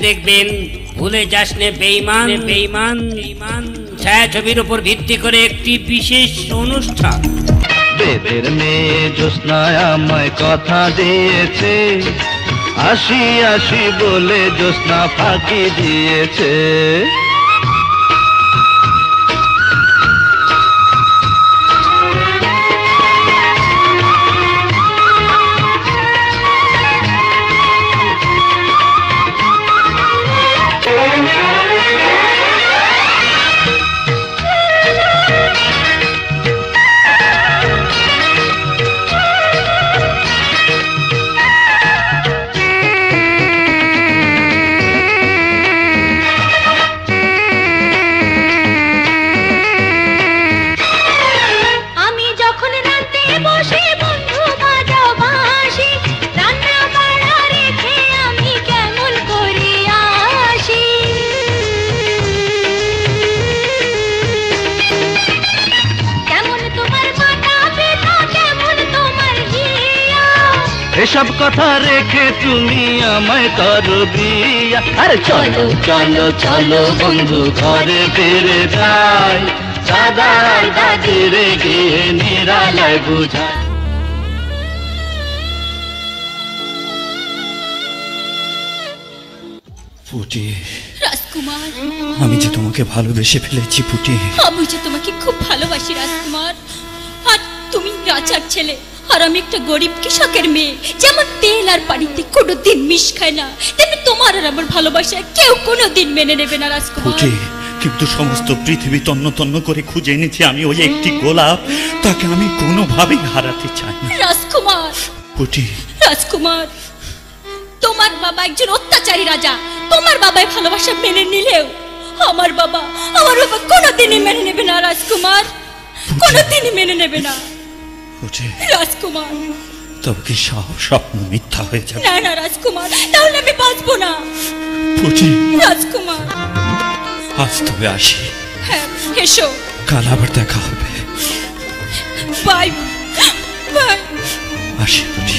দেখবেন ভুলে যাস নে বেঈমান বেঈমান বেঈমান ছায়াছবির উপর ভিত্তি করে একটি বিশেষ অনুষ্ঠান। বেদের মেয়ে জ্যোৎস্না আমায় কথা দিয়েছে, আসি আসি বলে জ্যোৎস্না ফাঁকি দিয়েছে। এসব কথা রেখে তুমি আমায় করো বিয়া। আরে চলো চলো চলো বন্ধু ঘরে ফিরে যাই, দাদা দাদিরে গিয়ে নিরালায় বুঝাই। পুটি, রাজকুমার, আমি যে তোমাকে ভালোবেসে ফেলেছি পুটি। আমি যে তোমাকে খুব ভালোবাসি রাজকুমার। আর তুমি রাজার ছেলে, আর আমি একটা গরিব কৃষকের মেয়ে। যেমন তেল আর পানিতে কোনোদিন মিশ খায় না, তেমনি তোমার আর আমার ভালোবাসা কেউ কোনোদিন মেনে নেবে না রাজকুমার। পুটি, কিন্তু সমস্ত পৃথিবী তন্ন তন্ন করে খুঁজে এনেছি আমি ওই একটি গোলাপ, তাকে আমি কোনোভাবেই হারাতে চাই না রাজকুমার। পুটি, রাজকুমার, তোমার বাবা একজন অত্যাচারী রাজা। তোমার বাবাই ভালোবাসা মেনে নিলেও আমার বাবা কোনোদিনই মেনে নেবে না রাজকুমার, কোনোদিনই মেনে নেবে না রাজকুমার। তবে কি সব স্বপ্ন মিথ্যা হয়ে যাবে? না না রাজকুমার, তাহলে আমি বাঁচবো না রাজকুমার। আজ তবে আসি। হ্যাঁ, এসো। কাল আবার দেখা হবে। Bye bye. আসি পুটি।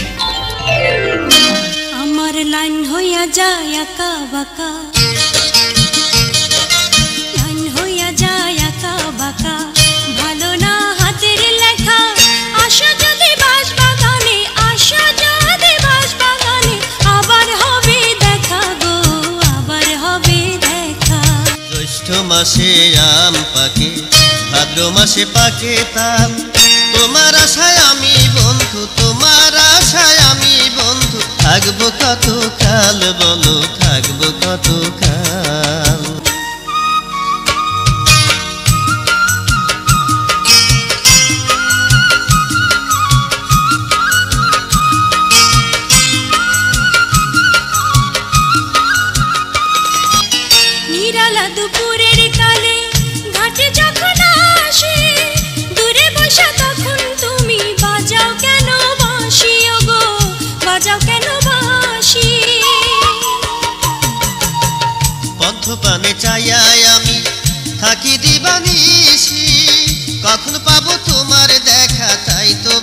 আমার লাইন হইয়া যায় আঁকা বাঁকা, লাইন হইয়া যায় আঁকা বাঁকা, ভালো না হাতের লেখা। আশা যদি বাস বাগানে, আশা যদি বাস বাগানে, আবার হবে দেখা গো, আবার হবে দেখা। জ্যৈষ্ঠ মাসে আম পাকে, ভাদ্র মাসে পাকে তাল। তোমার আশায় আমি বন্ধু, তোমার আশায় আমি বন্ধু, থাকবো কত কাল বলো, থাকবো কত কাল। নিরালা দুপুরের কালে ঘাটে যখন আসি, দূরে বসে তখন তুমি বাজাও কেন বাঁশি, ওগো বাজাও কেন বাঁশি। পথ পানে চাইয়াই আমি থাকি দিবানিশি, কখন পাবো তোমার দেখা, তাই তো